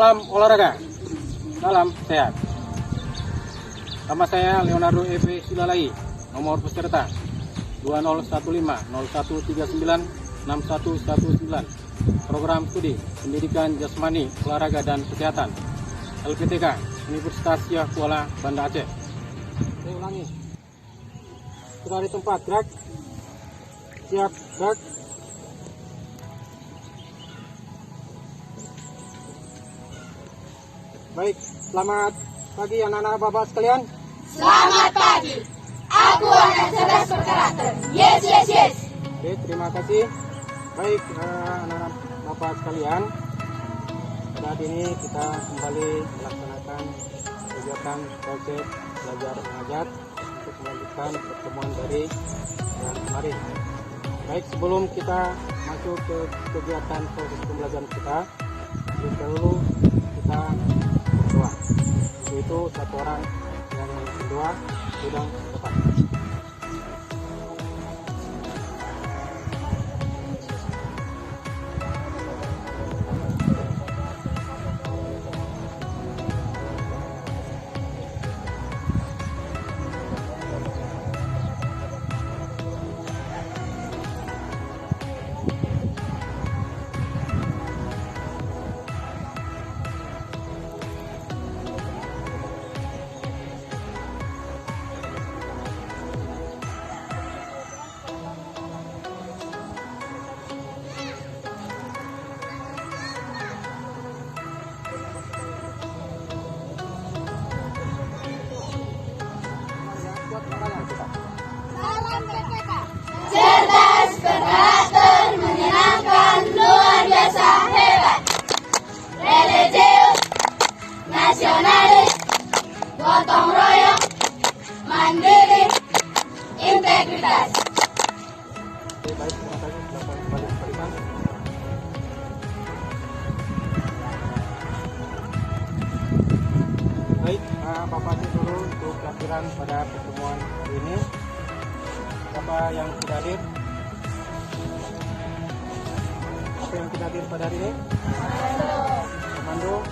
Salam olahraga, salam sehat. Nama saya Leonardo E.P. Silalai, nomor peserta 2015-0139-6119, program studi pendidikan jasmani, olahraga dan kesehatan, LPTK, Universitas Syah Kuala, Banda Aceh. Saya ulangi, sudah di tempat, gerak, siap, gerak. Baik, selamat pagi anak-anak bapak sekalian. Selamat pagi. Aku anak cerdas berkarakter. Yes, yes, yes. Oke, terima kasih. Baik, anak-anak bapak sekalian, saat ini kita kembali melaksanakan kegiatan proyek belajar mengajar untuk melanjutkan pertemuan dari yang kemarin. Baik, sebelum kita masuk ke kegiatan proses pembelajaran kita, lebih dahulu kita berdoa. Itu satu orang yang memimpin doa sedang tepat. Cerdas berkarakter, menyenangkan, luar biasa, hebat. Religius, nasionalis, gotong royong, mandiri, integritas. Oke, baik, terima kasih. Silakan kembali kembalikan. Baik, Bapak dulu untuk kehadiran pada pertemuan hari ini. Siapa yang sudah hadir? Siapa yang sudah hadir pada hari ini? Komando.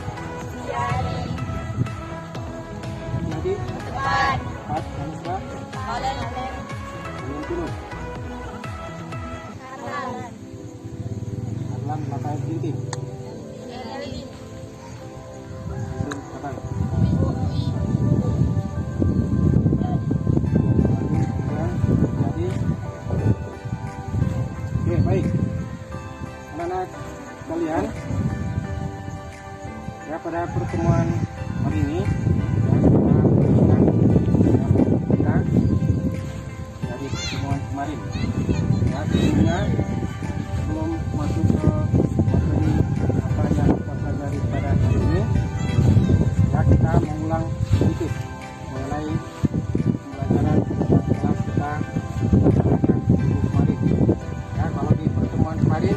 Nanti. Empat. Yang sudah. Yang turun. Arlan Makai Binti. Kapan? Oke, baik. Anak-anak sekalian, ya pada pertemuan hari ini kita dari pertemuan kemarin. Ya, sebelumnya sebelum masuk ke materi apa yang kita pelajari pada hari ini, ya kita mengulang sedikit mengenai pembelajaran kelas kita kemarin. Ya, kalau di pertemuan kemarin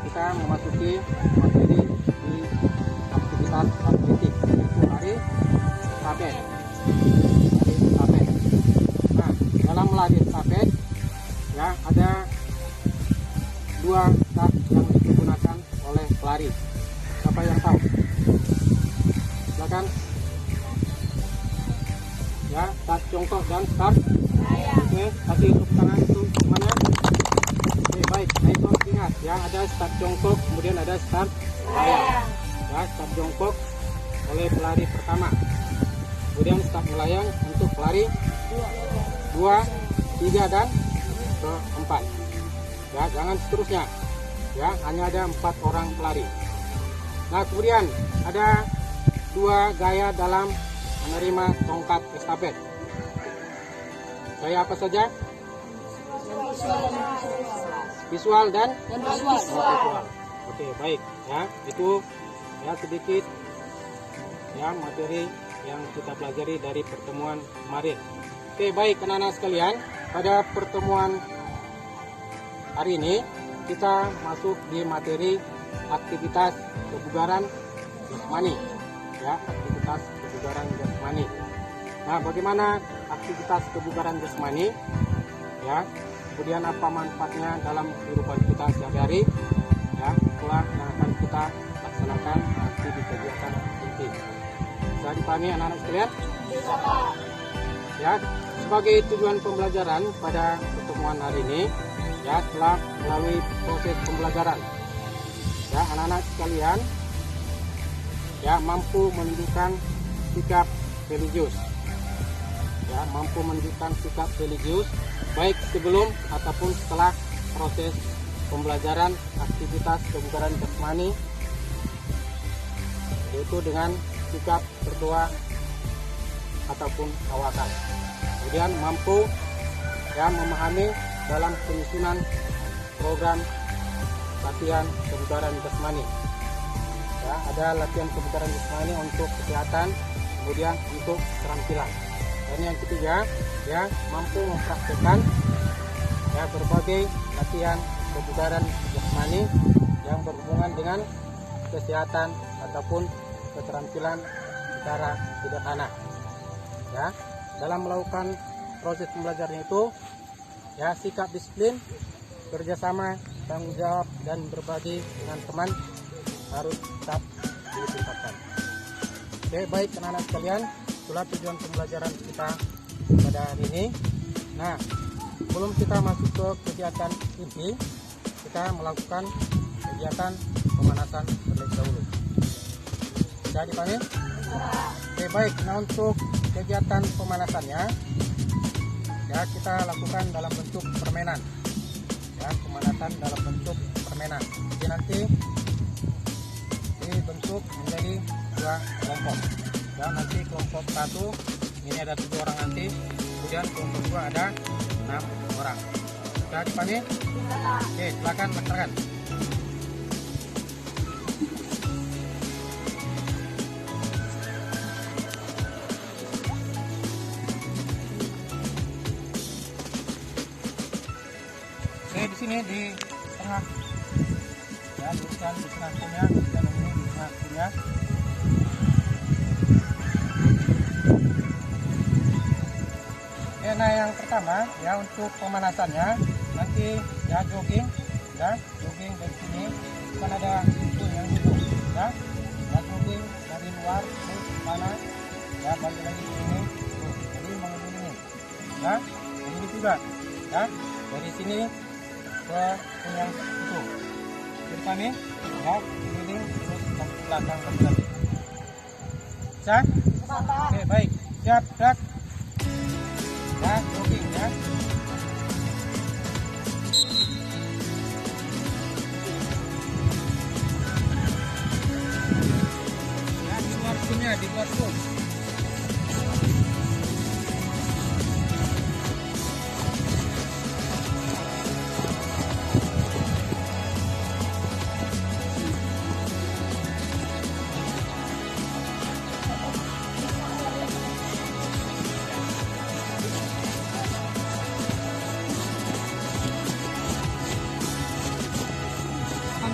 kita memasuki materi di aktivitas atletik, yaitu lari estafet. Nah, dalam lari estafet ya ada dua start yang digunakan oleh pelari. Siapa yang tahu? Silakan. Ya, start jongkok dan start. Oke, kasih tepuk tangan itu gimana? Oke, baik. Nah, itu harus ingat ya, ada start jongkok, kemudian ada start melayang. Ya, start jongkok oleh pelari pertama. Kemudian start melayang untuk pelari 2, 3 dan keempat. Ya, jangan seterusnya. Ya, hanya ada 4 orang pelari. Nah, kemudian ada 2 gaya dalam menerima tongkat estafet. Gaya apa saja? Visual dan visual. Oke, baik ya. Itu ya sedikit ya materi yang kita pelajari dari pertemuan kemarin. Oke, baik anak-anak sekalian, pada pertemuan hari ini kita masuk di materi aktivitas kebugaran jasmani. Ya, aktivitas kebugaran jasmani. Nah, bagaimana aktivitas kebugaran jasmani? Ya, kemudian apa manfaatnya dalam kehidupan kita sehari-hari? Ya, itulah yang akan kita melaksanakan aktivitas kegiatan inti. Bisa dipahami anak-anak sekalian? Bisa, Pak. Ya, sebagai tujuan pembelajaran pada pertemuan hari ini, ya telah melalui proses pembelajaran. Ya, anak-anak sekalian, ya mampu menunjukkan sikap religius. Ya, mampu menunjukkan sikap religius baik sebelum ataupun setelah proses pembelajaran aktivitas kebugaran jasmani, yaitu dengan sikap berdoa ataupun tawakkal. Kemudian mampu ya memahami dalam penyusunan program latihan kebugaran jasmani. Ya, ada latihan kebugaran jasmani untuk kesehatan, kemudian untuk keterampilan. Dan yang ketiga, ya mampu mempraktikkan ya berbagai latihan kebugaran jasmani yang berhubungan dengan kesehatan ataupun keterampilan secara sederhana. Ya, dalam melakukan proses pembelajaran itu, ya sikap disiplin, kerjasama, tanggung jawab dan berbagi dengan teman harus tetap ditingkatkan. Oke, baik anak-anak sekalian, itulah tujuan pembelajaran kita pada hari ini. Nah, sebelum kita masuk ke kegiatan inti, kita melakukan kegiatan pemanasan terlebih dahulu. Bisa dipahami? Oke, baik. Nah, untuk kegiatan pemanasannya, ya kita lakukan dalam bentuk permainan. Ya, pemanasan dalam bentuk permainan. Jadi nanti dibentuk menjadi dua kelompok. Dan nanti kelompok 1 ini ada 7 orang nanti, kemudian kelompok 2 ada 6 orang. Sudah dipahami? Oke, silakan laksanakan. Oke, di sini di tengah. Ya, tuliskan di tengah punya, dan ini di tengah punya. Nah, yang pertama ya untuk pemanasannya nanti ya jogging dari sini kan ada itu yang duduk ya jogging dari luar ke sana ya balik lagi ke sini jadi mengelilingi ya ini juga ya dari sini ke yang itu jadi kami ya keliling terus ke belakang lagi bisa? Oke, baik, siap gerak. Ya, jogging ya. Ya, di luar punya, di luar pun.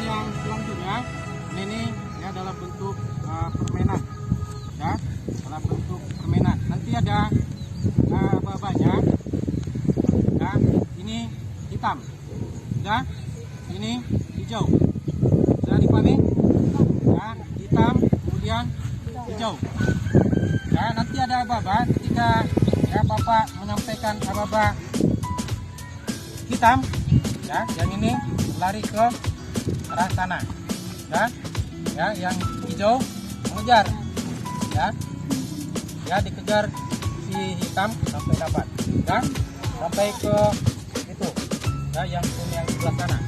Yang selanjutnya ini ya dalam bentuk permainan ya dalam bentuk permainan nanti ada babanya ya ini hitam ya ini hijau sudah dipahami ya hitam kemudian hijau ya nanti ada baba ketika ya bapak menyampaikan baba hitam ya yang ini lari ke arah sana ya yang hijau mengejar ya dikejar si hitam sampai dapat ya sampai ke itu ya yang kuning yang sebelah sana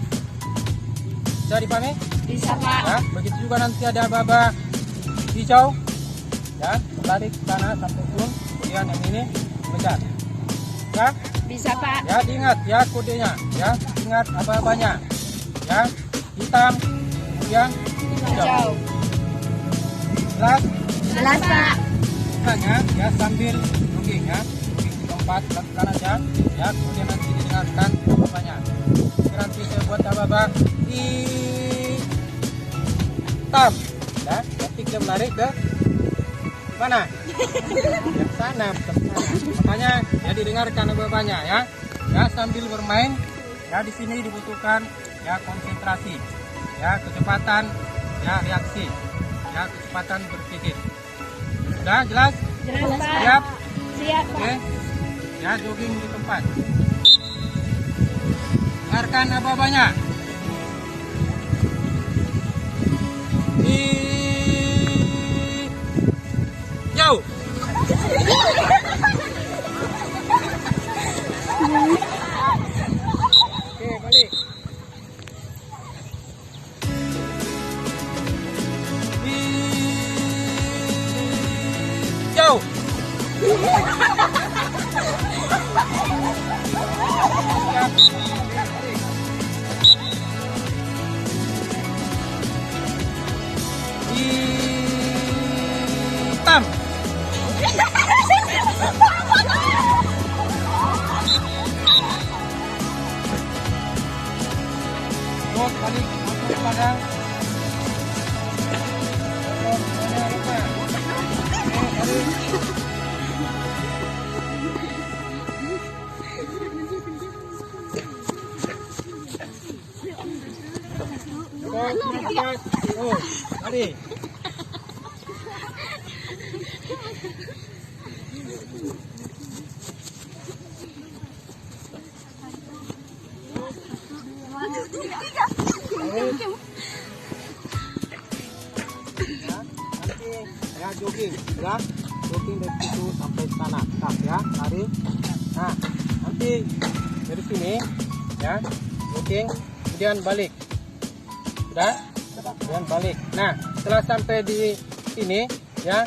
bisa dipahami? Bisa, Pak. Ya begitu juga nanti ada baba hijau ya lari ke sana sampai turun kemudian yang ini mengejar ya Bisa, Pak. ya diingat ya kodenya ya ingat apa-apanya ya hitam kemudian hijau. Jelas, Pak. Hanya ya sambil jogging ya di tempat lakukan aja ya kemudian nanti didengarkan bapaknya nanti saya buat apa hitam ya nanti kita melari ke mana ke sana makanya ya didengarkan bapaknya ya sambil bermain ya di sini dibutuhkan ya konsentrasi ya kecepatan ya reaksi, ya kecepatan berpikir. Sudah jelas? Jelas, Pak. Siap? Siap, Pak. Oke. Ya jogging di tempat. Dengarkan apa-apanya. Jauh. Oke, balik. Jauh. Hitam. Terus balik masuk padang. Oh, balik. Ya jogging, ya jogging dari situ sampai sana, tak ya, lari. Nah, nanti dari sini, ya jogging, kemudian balik, sudah, kemudian balik. Nah, setelah sampai di sini, ya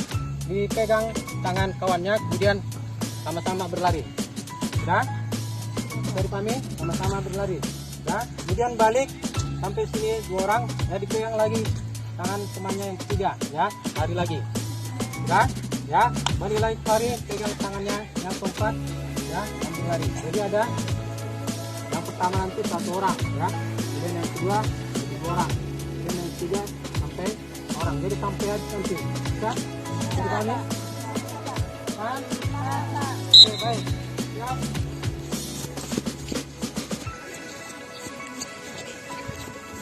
dipegang tangan kawannya, kemudian sama-sama berlari, sudah. Dari kami sama-sama berlari, ya. Kemudian balik sampai sini 2 orang, ya dipegang lagi tangan temannya yang ketiga, ya lari lagi, ya, ya balik lagi lari, pegang tangannya yang keempat, ya sambil lari. Jadi ada yang pertama nanti 1 orang, ya, kemudian yang kedua jadi 2 orang, kemudian yang ketiga sampai orang, jadi sampai habis nanti, ya. Jadi kami, kan? Oke, baik, siap.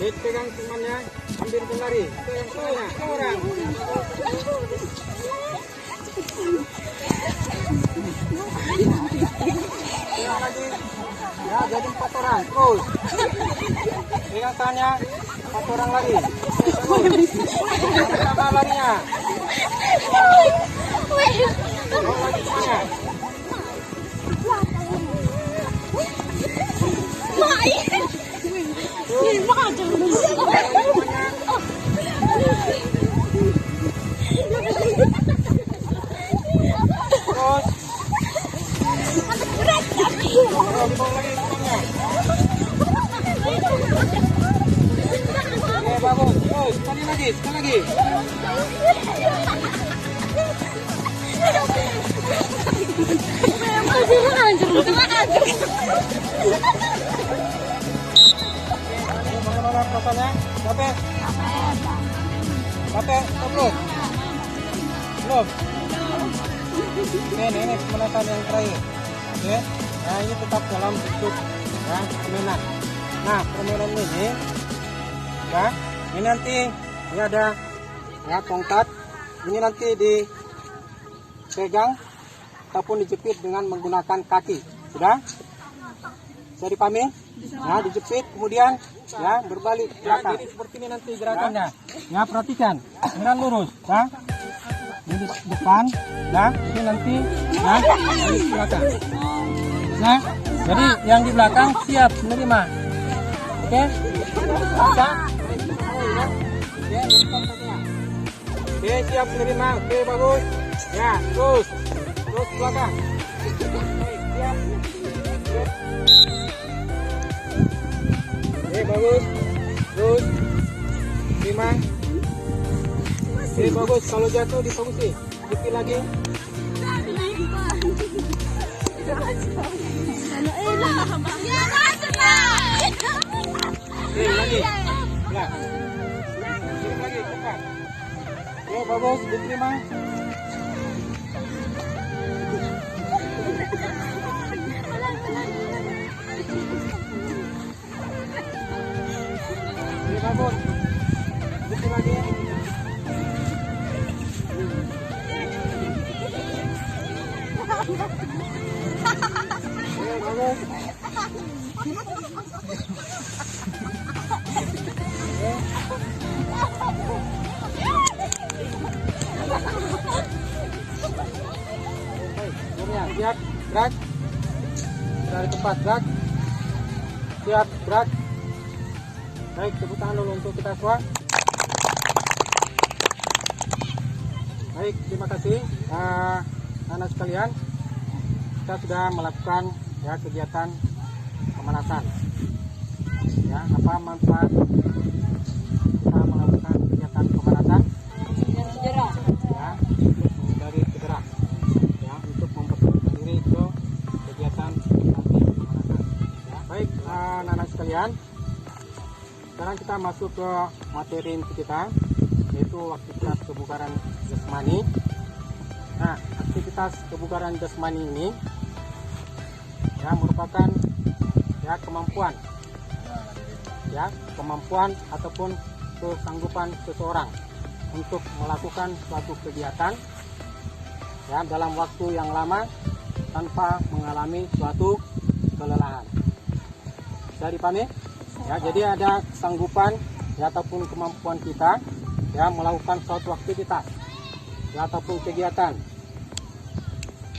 Pegang temannya sambil berlari. Pegang temannya, orang. Pegang lagi. Ya, jadi 4 orang. Terus. Pegang tangannya 4 orang lagi. Sama larinya. Dorong lagi temannya. Bagus. Oh, sekali lagi. Bagaimana perasaannya? Capek? Belum? Ini pemanasan yang terakhir. Oke. Nah, ini tetap dalam bentuk ya, permainan. Nah, permainan ini ya, ini nanti ini ada ya tongkat. Ini nanti dipegang ataupun dijepit dengan menggunakan kaki. Sudah? Bisa dipahami? Ya, dijepit kemudian ya berbalik ke belakang. Jadi seperti ini nanti gerakannya. Ya, perhatikan. Dengan lurus, ya. Ini depan, ya. Ini nanti ya balik ke belakang. Nah, jadi yang di belakang siap menerima. Oke? Bisa? Oke, siap menerima. Oke, bagus. Ya, terus ke belakang. Siap. Oke, bagus. Terus terima. Oke, bagus. Kalau jatuh difokusi. Dikit lagi. Oke, lagi. Ya. Kirim lagi, cepat. Oke, bagus. Diterima. Oke, bagus. Dikit lagi. bagus. Siap, gerak. Dari tempat, gerak. Siap, gerak. Baik, tepuk tangan dulu untuk kita semua. Baik, terima kasih anak sekalian. Kita sudah melakukan ya kegiatan pemanasan. Ya, apa manfaat kita melakukan kegiatan pemanasan? Ya, untuk menghindari cedera. Ya, untuk mempersiapkan diri ke kegiatan nanti pemanasan. Ya, baik, anak-anak sekalian. Sekarang kita masuk ke materi inti kita, yaitu aktivitas kebugaran jasmani. Nah, aktivitas kebugaran jasmani ini ya merupakan ya kemampuan ataupun kesanggupan seseorang untuk melakukan suatu kegiatan ya dalam waktu yang lama tanpa mengalami suatu kelelahan. Bisa dipahami? Ya, jadi ada kesanggupan ya ataupun kemampuan kita ya melakukan suatu aktivitas ya ataupun kegiatan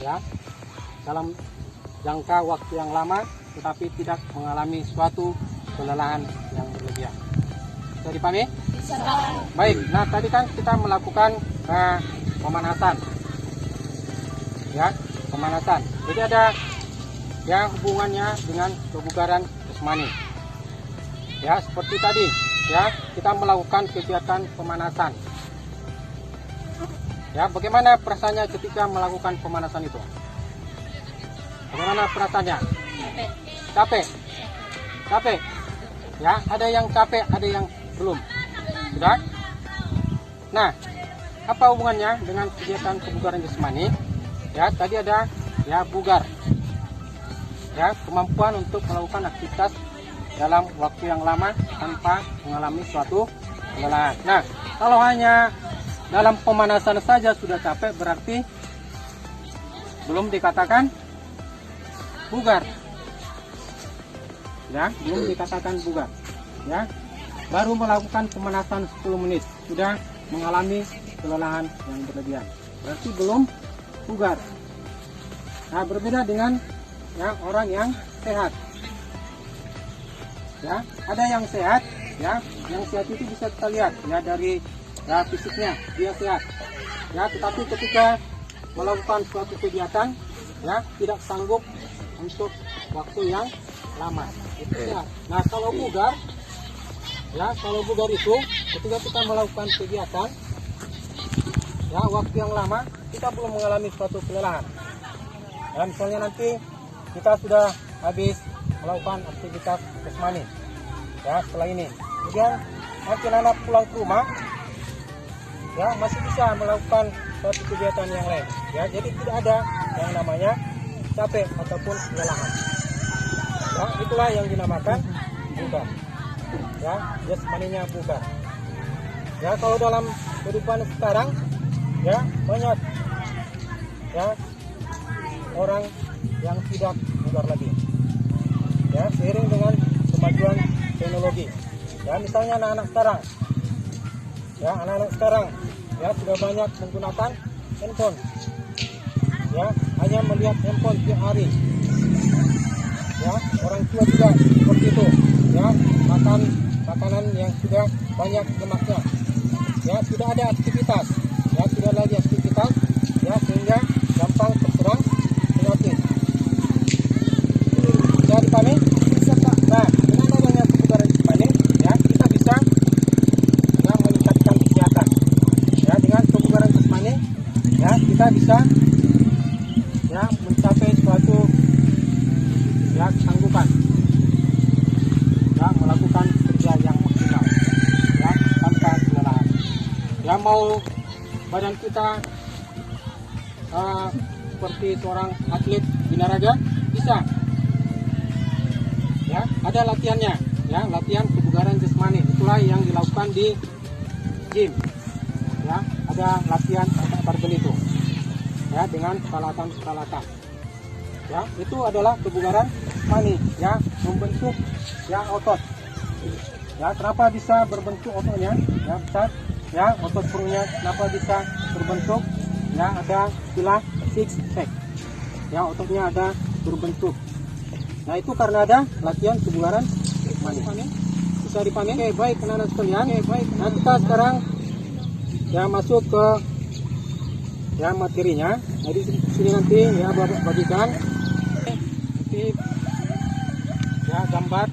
ya dalam jangka waktu yang lama tetapi tidak mengalami suatu kelelahan yang berlebihan. Bisa dipahami? Bisa. Baik, nah tadi kan kita melakukan pemanasan ya, pemanasan. Jadi ada yang hubungannya dengan kebugaran jasmani. Ya, seperti tadi ya, kita melakukan kegiatan pemanasan. Ya, bagaimana perasaannya ketika melakukan pemanasan itu? Bagaimana perasaannya? Capek. Capek. Ya, ada yang capek, ada yang belum. Sudah? Nah, apa hubungannya dengan kegiatan kebugaran jasmani? Ya, tadi ada ya bugar. Ya, kemampuan untuk melakukan aktivitas dalam waktu yang lama tanpa mengalami suatu kelelahan. Nah, kalau hanya dalam pemanasan saja sudah capek, berarti belum dikatakan bugar. Ya, belum dikatakan bugar. Ya, baru melakukan pemanasan 10 menit sudah mengalami kelelahan yang berlebihan. Berarti belum bugar. Nah, berbeda dengan ya orang yang sehat. Ya, ada yang sehat, ya, yang sehat itu bisa kita lihat ya dari ya fisiknya dia sehat. Ya, tetapi ketika melakukan suatu kegiatan ya tidak sanggup untuk waktu yang lama. Itu sehat. Nah, kalau bugar ya, kalau bugar itu ketika kita melakukan kegiatan ya waktu yang lama kita belum mengalami suatu kelelahan. Ya, misalnya nanti kita sudah habis melakukan aktivitas jasmani ya setelah ini, kemudian nanti anak pulang ke rumah ya masih bisa melakukan suatu kegiatan yang lain ya, jadi tidak ada yang namanya capek ataupun kelelahan ya, itulah yang dinamakan bugar ya, jasmaninya bugar ya. Kalau dalam kehidupan sekarang ya banyak ya orang yang tidak bugar lagi ya, seiring dengan kemajuan teknologi ya. Misalnya anak-anak sekarang ya, anak-anak sekarang ya sudah banyak menggunakan handphone ya, hanya melihat handphone tiap hari ya. Orang tua juga seperti itu ya, makan makanan yang sudah banyak lemaknya ya, tidak ada aktivitas ya, tidak lagi aktivitas ya, sehingga gampang terserang penyakit. Bisa dipahami? Nah, dengan adanya kebugaran jasmani ya, kita bisa ya meningkatkan kesehatan ya. Dengan kebugaran jasmani ya, kita bisa ya mencapai suatu ya kesanggupan ya melakukan kerja yang maksimal ya tanpa kelelahan ya. Mau badan kita seperti seorang atlet binaraga bisa ya, ada latihannya ya, latihan kebugaran jasmani, itulah yang dilakukan di gym ya, ada latihan barbel itu ya dengan peralatan-peralatan Ya, itu adalah kebugaran mani, ya, membentuk ya otot. Ya, kenapa bisa berbentuk ototnya? Ya, besar. Ya, otot perutnya kenapa bisa berbentuk? Ya, ada istilah six pack. Ya, ototnya ada berbentuk. Nah, itu karena ada latihan kebugaran mani. Bisa dipanen. Oke, baik anak-anak sekalian. Nah, kita sekarang ya masuk ke ya materinya. Jadi sini nanti ya bagikan nanti ya gambar.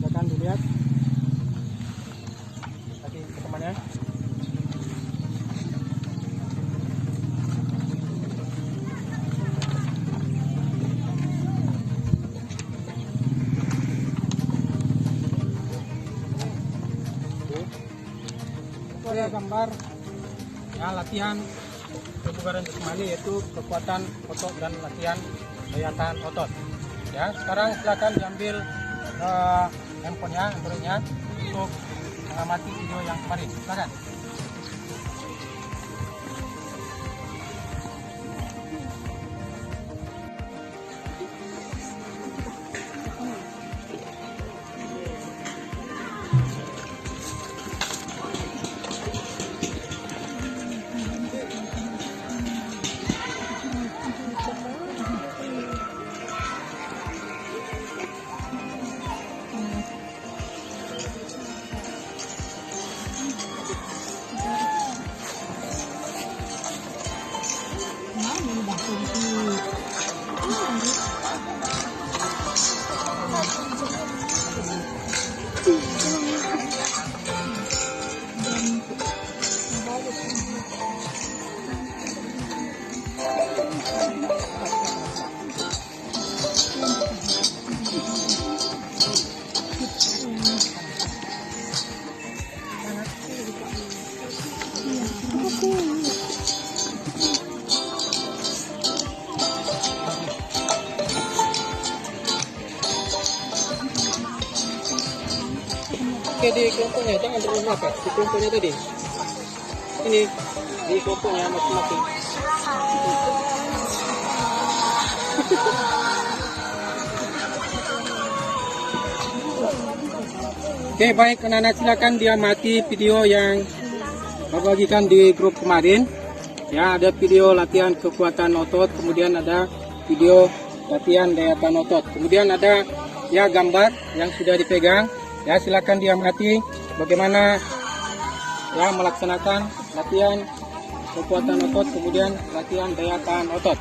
Silakan dilihat. Tadi temannya. Ada gambar ya latihan kebugaran jasmani, yaitu kekuatan otot dan latihan daya tahan otot. Ya, sekarang silakan diambil handphonenya, Androidnya untuk mengamati video yang kemarin. Silakan. Oke, di kelompoknya jangan terlalu merapat. Di kelompoknya tadi ini di kelompoknya masing-masing. Oke, baik anak-anak, silakan diamati video yang bagikan di grup kemarin. Ya, ada video latihan kekuatan otot, kemudian ada video latihan daya tahan otot, kemudian ada ya gambar yang sudah dipegang. Ya, silakan diamati bagaimana ya melaksanakan latihan kekuatan otot, kemudian latihan daya tahan otot.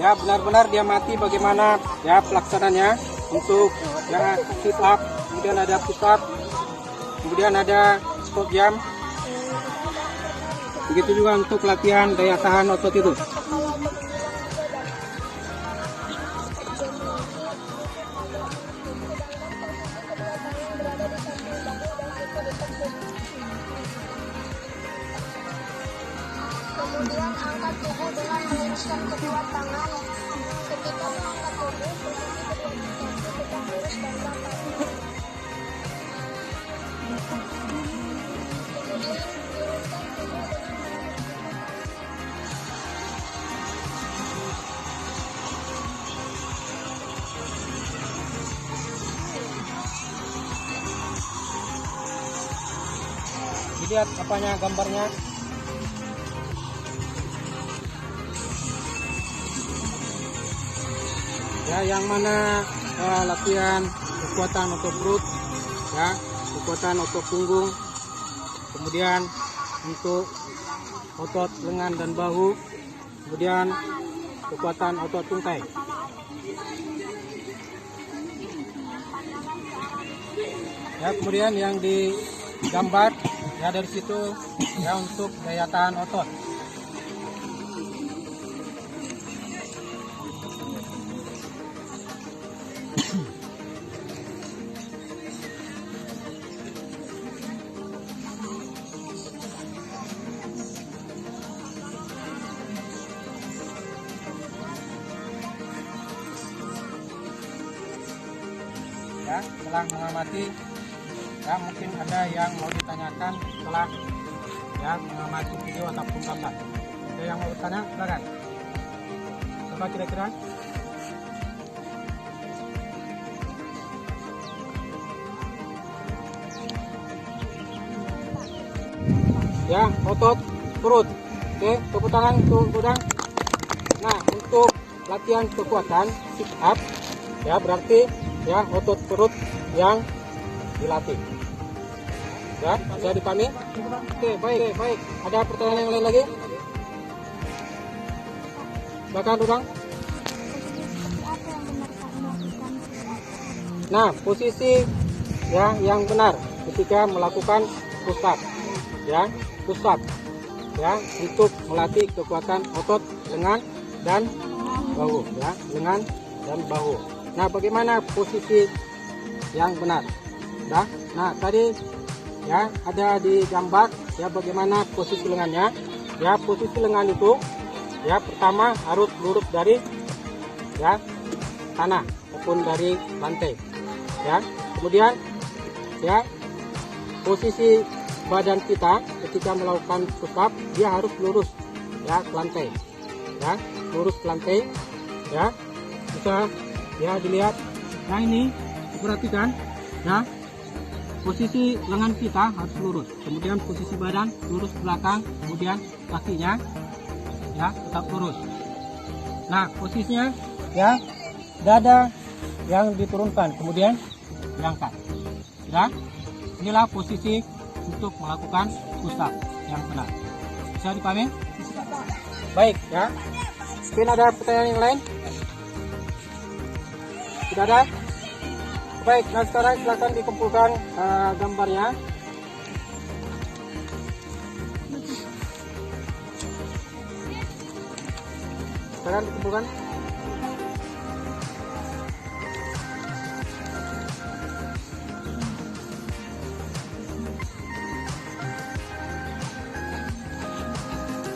Ya, benar-benar diamati bagaimana ya pelaksananya untuk ya sit up, kemudian ada push up, kemudian ada squat jump. Begitu juga untuk latihan daya tahan otot itu. Kemudian angkat tubuh dengan meluruskan kedua tangan. Ketika mengangkat tubuh, berhenti kedua kaki tegak lurus dan rapat. Dilihat apanya gambarnya. Ya, yang mana latihan kekuatan otot perut, ya, kekuatan otot punggung, kemudian untuk otot lengan dan bahu, kemudian kekuatan otot tungkai. Ya, kemudian yang digambar ya dari situ ya untuk daya tahan otot. ya setelah mengamati, ya mungkin ada yang mau ditanyakan setelah ya mengamati video ataupun gambar. Ada yang mau bertanya, silakan. Coba kira-kira. Ya, otot perut. Oke, tepuk tangan untuk udang. Nah, untuk latihan kekuatan sit up, ya berarti ya otot perut yang dilatih. Ya, bisa dipahami? Oke, baik. Ada pertanyaan yang lain lagi? Silakan udang. Apa yang benar Kak melakukan sit-up? Nah, posisi ya yang benar ketika melakukan push up. Ya, push up. Ya, untuk melatih kekuatan otot lengan dan bahu, ya, lengan dan bahu. Nah, bagaimana posisi yang benar? Nah, tadi ya ada di gambar ya bagaimana posisi lengannya. Ya, posisi lengan itu ya pertama harus lurus dari ya tanah maupun dari lantai. Ya, kemudian ya posisi badan kita ketika melakukan push up dia harus lurus ya ke lantai. Ya, lurus ke lantai. Ya, bisa ya dilihat. Nah, ini perhatikan ya. Posisi lengan kita harus lurus, kemudian posisi badan lurus ke belakang, kemudian kakinya ya tetap lurus. Nah, posisinya ya dada yang diturunkan, kemudian diangkat. Ya, inilah posisi untuk melakukan push up yang benar. Bisa dipahami? Baik ya. Mungkin ada pertanyaan yang lain? Tidak ada? Baik, nah sekarang silakan dikumpulkan gambarnya. Sekarang dikumpulkan.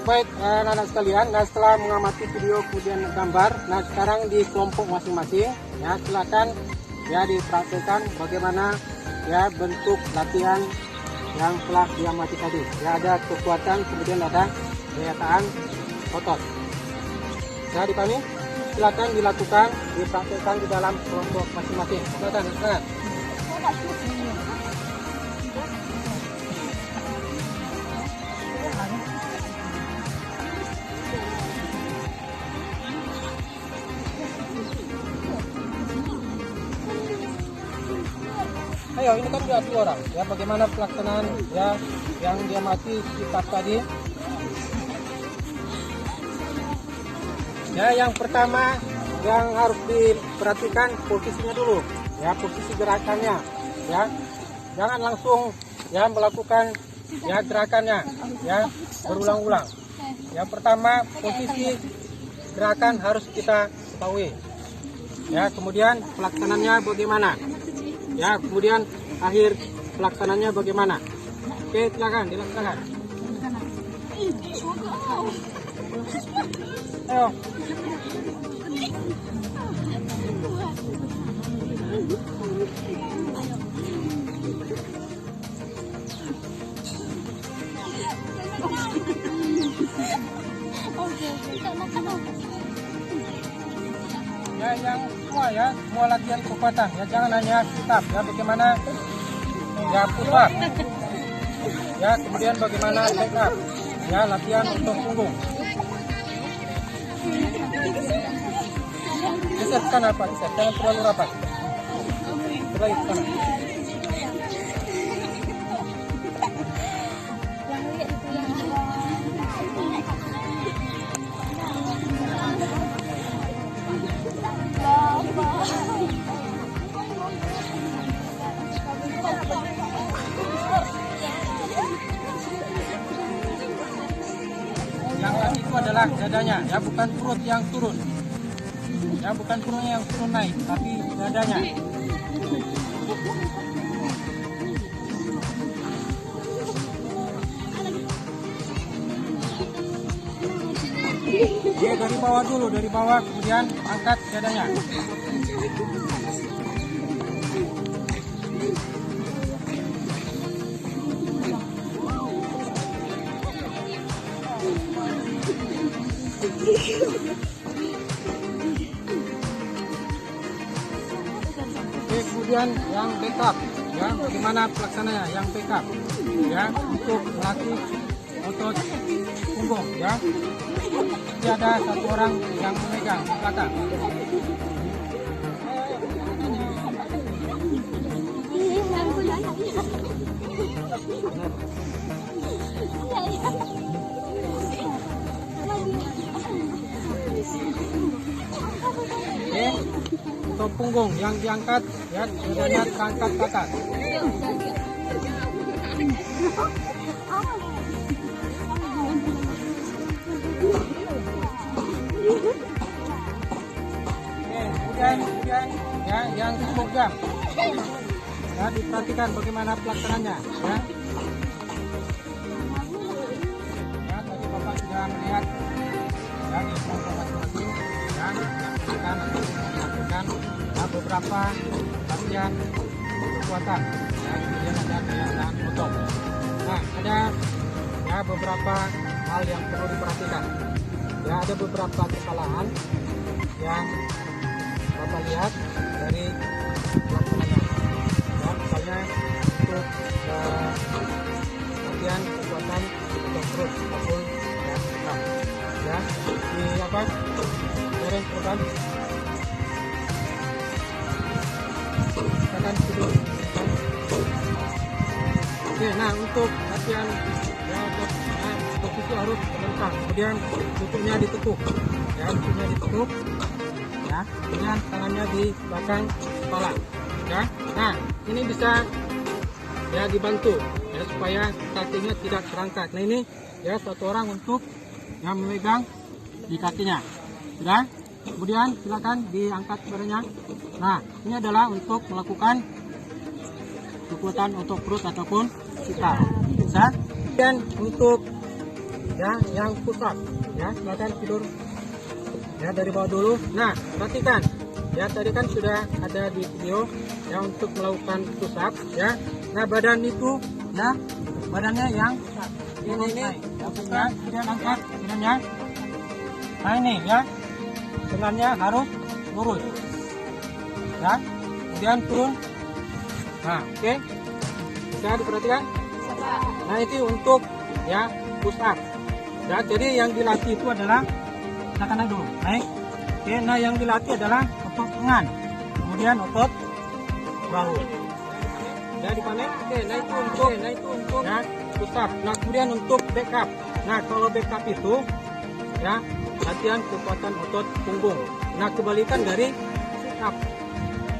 Baik, anak-anak sekalian, nah setelah mengamati video kemudian gambar, nah sekarang di kelompok masing-masing, ya silakan ya dipraktikkan bagaimana ya bentuk latihan yang telah diamati tadi. Ya, ada kekuatan, kemudian ada daya tahan otot. Bisa dipahami? Silakan dilakukan, dipraktikkan di dalam kelompok masing-masing. Silakan. Ayo, ini kan dia 2 orang. Ya, bagaimana pelaksanaan ya yang dia mati kitab tadi? Ya, yang pertama yang harus diperhatikan posisinya dulu. Ya, posisi gerakannya. Ya, jangan langsung ya melakukan ya gerakannya. Ya, berulang-ulang. Yang pertama posisi gerakan harus kita ketahui. Ya, kemudian pelaksanaannya bagaimana? Ya, kemudian akhir pelaksananya bagaimana? Oke, silakan dilaksanakan. Ayo. Ya, yang semua latihan kekuatan ya, jangan hanya sit up ya, bagaimana ya push up ya, kemudian bagaimana leg up ya, latihan untuk punggung. Geser ke kanan, Pak, jangan terlalu rapat. Terlalu ke kanan. Yang lagi itu adalah dadanya, ya bukan perut yang turun. Ya bukan perutnya yang turun naik, tapi dadanya. Dia dari bawah dulu, dari bawah kemudian angkat dadanya. Oke, kemudian yang backup, ya, bagaimana pelaksananya? Yang backup, ya, untuk melatih otot punggung, ya. Jadi ada satu orang yang memegang di belakang. Oke, otot punggung yang diangkat, ya, badannya terangkat ke atas. Kemudian ya, yang cukup jam, ya, diperhatikan bagaimana pelaksananya, ya. Ya, tadi Bapak sudah melihat, ya, di kelompok masing-masing, ya, melakukan ya, beberapa latihan kekuatan, ya, kemudian ada daya tahan otot. Nah, ada ya beberapa hal yang perlu diperhatikan. Ya, ada beberapa kesalahan yang Bapak lihat dari pelaksananya. Ya, misalnya untuk latihan kekuatan untuk perut maupun ya, di apa? Dereng program. Kita tidur. Oke, nah untuk latihan ya, posisi harus melengkap, kemudian lututnya ditekuk, ya, lututnya ditekuk, ya, kemudian tangannya di belakang kepala, ya. Nah, ini bisa ya dibantu, ya, supaya kakinya tidak terangkat. Nah, ini ya satu orang untuk yang memegang di kakinya, sudah. Kemudian silakan diangkat badannya. Nah, ini adalah untuk melakukan kekuatan otot perut ataupun kita, bisa. Dan untuk ya yang push up, ya, silakan tidur ya dari bawah dulu. Nah, perhatikan ya, tadi kan sudah ada di video ya untuk melakukan push up, ya. Nah, badan itu ya, badannya yang ini ya, kemudian angkat badannya. Nah, ini ya, lengannya harus lurus, ya, kemudian turun. Nah, oke, bisa diperhatikan. Nah, itu untuk ya push up, ya. Jadi yang dilatih itu adalah kanan dulu, naik. Oke, nah yang dilatih adalah otot lengan, kemudian otot bahu. Ya, dipanen. Oke, nah itu untuk ya push up. Nah, kemudian untuk backup. Nah, kalau backup itu ya latihan kekuatan otot punggung. Nah, kebalikan dari sit up,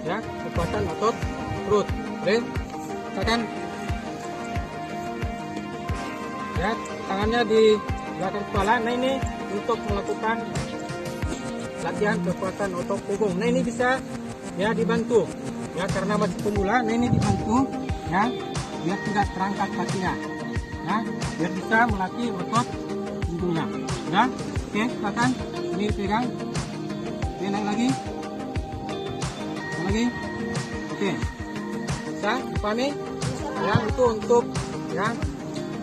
ya, kekuatan otot perut. Oke, tekan ya, tangannya di belakang kepala. Nah, ini untuk melakukan latihan kekuatan otot punggung. Nah, ini bisa ya dibantu ya, karena masih pemula. Nah, ini dibantu ya biar tidak terangkat kakinya, ya, biar bisa melatih otot punggungnya, ya. Oke, silakan ini pegang. Oke, naik lagi, oke, bisa dipahami ya. Itu untuk ya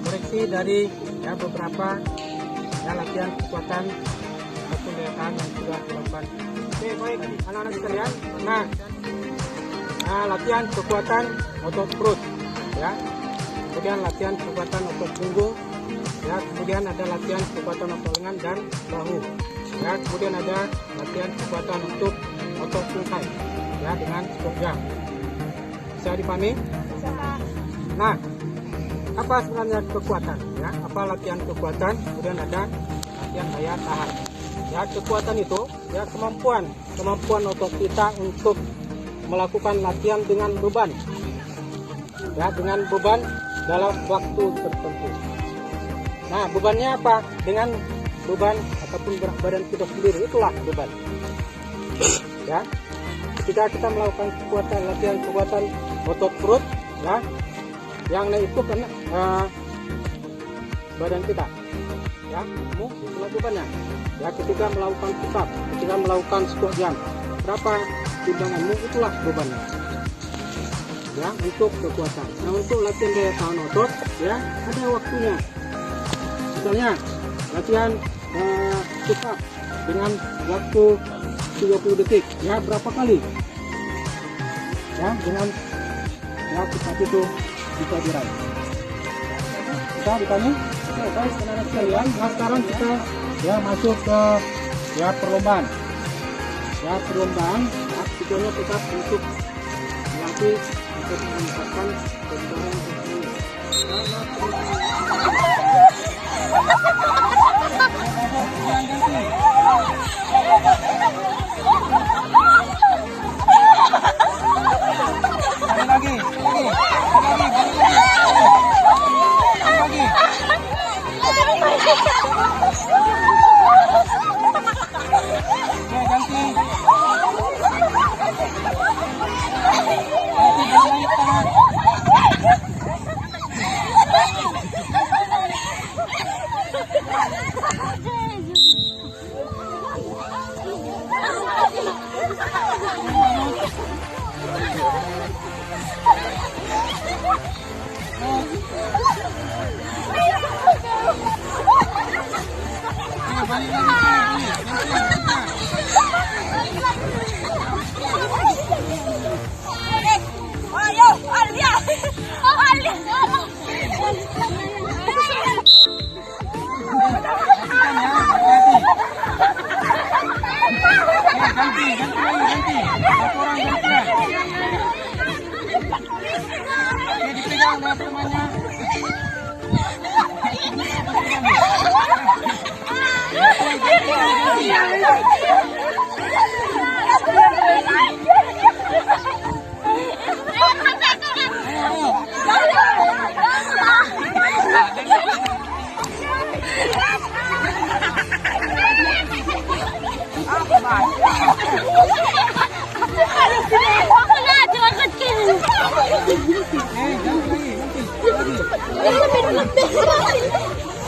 koreksi dari ya beberapa ya latihan kekuatan ataupun daya tahan yang sudah dilakukan. Oke, baik anak-anak sekalian. Nah, latihan kekuatan otot perut, ya, kemudian latihan kekuatan otot punggung, ya, kemudian ada latihan kekuatan otot lengan dan bahu, ya, kemudian ada latihan kekuatan untuk otot tungkai, ya, dengan cukup jam. Bisa dipahami? Nah, apa sebenarnya kekuatan, ya, apa latihan kekuatan, kemudian ada latihan daya tahan. Ya, kekuatan itu ya kemampuan otot kita untuk melakukan latihan dengan beban, ya, dengan beban dalam waktu tertentu. Nah, bebannya apa? Dengan beban ataupun berat badan kita sendiri, itulah beban, ya. Ketika kita melakukan latihan kekuatan otot perut, ya, yang itu karena badan kita, ya, itulah bebannya. Ya, ketika melakukan push up, ketika melakukan squat jam, berapa timbanganmu, itulah bebannya, ya, untuk kekuatan. Nah, untuk latihan daya tahan otot, ya, ada waktunya. Misalnya latihan push up, dengan waktu 30 detik. Ya, berapa kali? Ya, dengan ya cepat itu bisa diraih. Bisa ditanya? Oke, baik, anak-anak sekalian. Nah, sekarang kita ya masuk ke ya perlombaan. Ya, perlombaan. Ya, tujuannya tetap untuk melatih untuk meningkatkan kebugaran tubuh.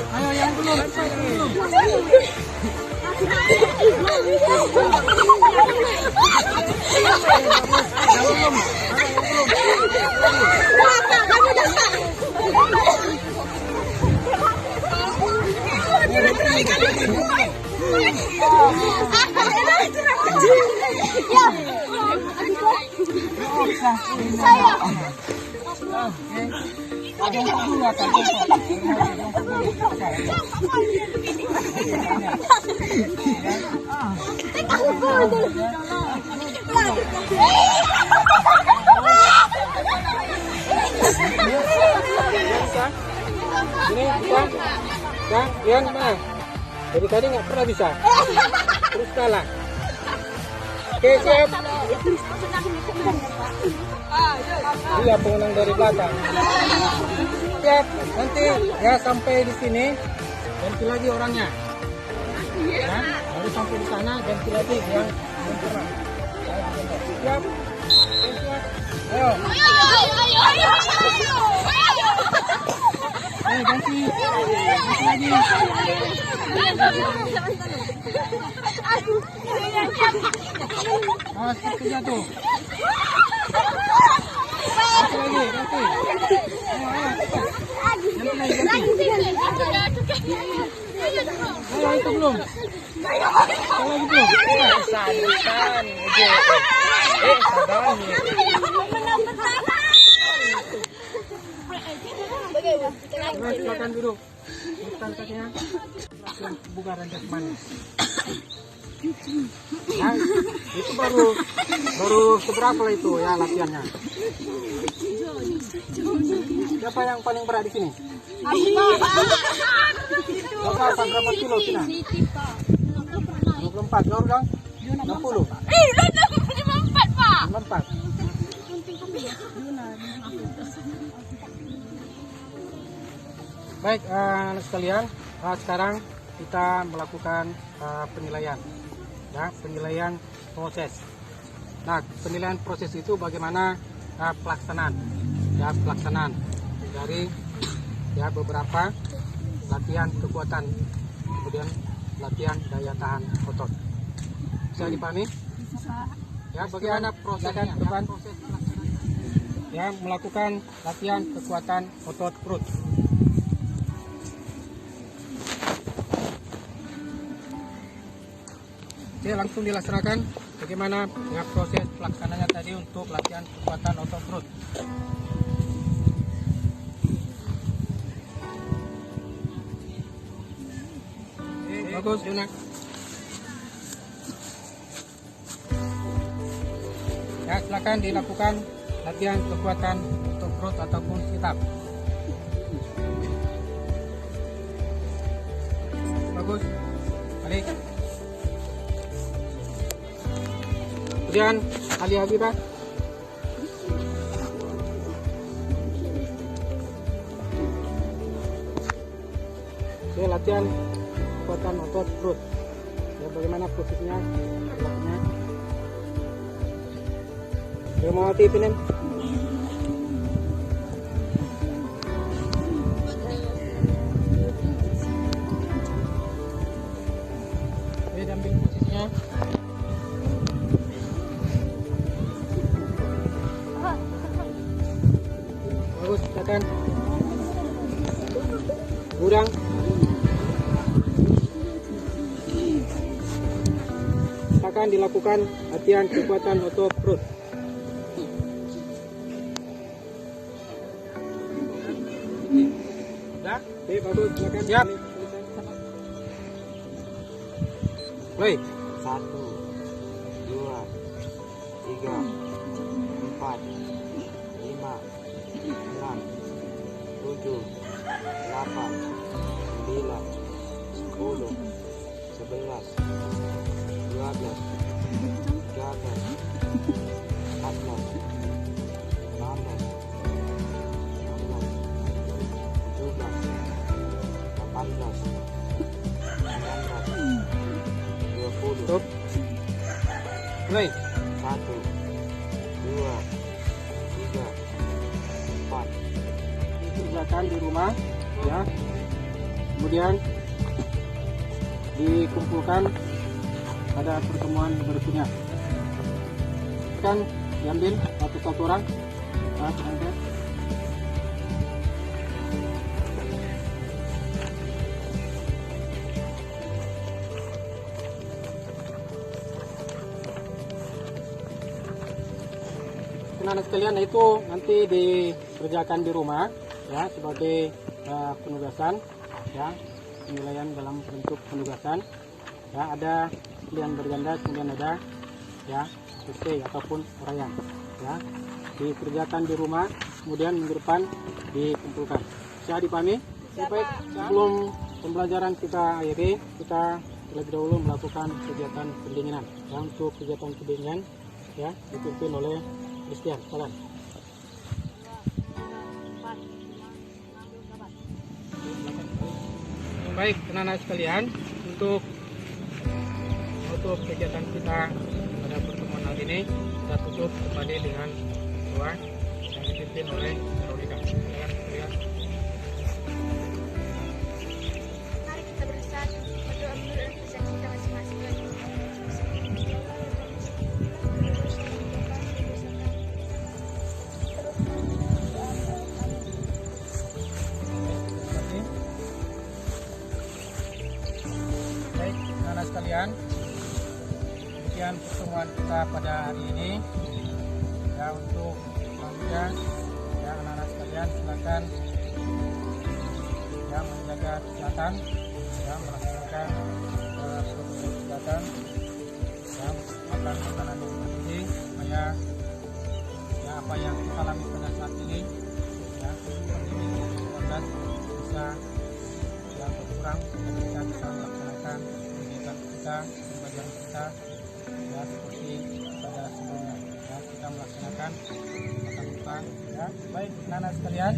Ayo yang belum. Ini bisa, ya, Rian mana? Jadi tadi nggak pernah bisa, terus kalah. Oke, siap. Iya, pengenang dari belakang. Siap, nanti ya sampai di sini ganti lagi orangnya. Ya, baru sampai di sana ganti lagi yang pernah. Siap. Siap. Ayo. Ayo ganti lagi. Ah, seperti jatuh. Ganti lagi, ganti. Ayo, itu belum. Kalau itu belum. Sadan. Silakan duduk. Letakkan kakinya. Kebugaran jasmani. Nah, itu baru seberapa itu ya latihannya? Siapa yang paling berat di sini? Berapa kilo Cina? 24, kau dong? 60? 54, Pak. 54. Baik, anak sekalian, sekarang kita melakukan penilaian, ya, penilaian proses. Nah, penilaian proses itu bagaimana pelaksanaan dari ya beberapa latihan kekuatan, kemudian latihan daya tahan otot. Bisa dipahami? Ya, bagaimana prosesnya? Ya, melakukan latihan kekuatan otot perut. Oke, langsung dilaksanakan. Bagaimana ya, proses pelaksananya tadi untuk latihan kekuatan otot perut. Oke, bagus, Yuna. Ya, silakan dilakukan latihan kekuatan otot perut ataupun sit up. Bagus. Balik. Kemudian Ali Habibah. Oke, latihan kekuatan otot perut. Ya, bagaimana posisinya? Lakukannya. Oke, mau tipinin. Oke, ambil posisinya. Bagus, silakan. Kurang. Silakan dilakukan latihan kekuatan otot perut. Sudah? Oke, bagus, silakan. Siap. Mulai. 1, 2, 3, 4, 5, 6, 7, 8, 9, 10, 11, 12, 13, 14, 15, 16, 17, 18, 19, 20. Stop. Mulai. 1, 2, 3, 4. Kerjakan di rumah, ya. Kemudian dikumpulkan pada pertemuan berikutnya. Kan diambil satu orang. Nah, berangkat. Anak sekalian, itu nanti dikerjakan di rumah ya sebagai penugasan ya, penilaian dalam bentuk penugasan ya. Ada pilihan berganda, kemudian ada ya essay ataupun uraian ya, dikerjakan di rumah, kemudian minggu depan dikumpulkan. Bisa dipahami? Baik, sebelum pembelajaran kita akhiri, kita terlebih dahulu melakukan kegiatan pendinginan ya. Untuk kegiatan pendinginan ya dipimpin oleh Christian, silakan. Baik, anak-anak sekalian, untuk kegiatan kita pada pertemuan hari ini kita tutup kembali dengan doa yang dipimpin oleh Veronica. Silakan, lihat. Mari kita bersatu berdoa menurut pesan kita masing-masing. Baik, anak-anak sekalian, demikian pertemuan kita pada hari ini ya. Untuk selanjutnya ya, anak-anak sekalian silakan ya menjaga kesehatan ya, melaksanakan protokol kesehatan ya, makan makanan yang bergizi supaya ya apa yang kita alami pada saat ini ya, pandemi COVID-19 bisa ya berkurang, dan kita bisa melaksanakan kegiatan kita, pembelajaran kita ya seperti pada sebelumnya ya. Kita melaksanakan tatap muka ya. Baik, anak-anak sekalian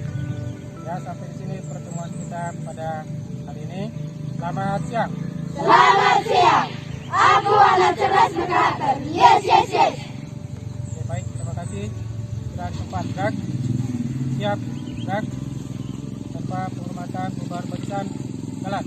ya, sampai di sini pertemuan kita pada hari ini. Selamat siang. Selamat siang. Aku anak cerdas berkarakter. Yes, yes, yes. Oke, baik, terima kasih. Sudah sempat gerak. Siap gerak. Tanpa penghormatan, bubar barisan, jalan.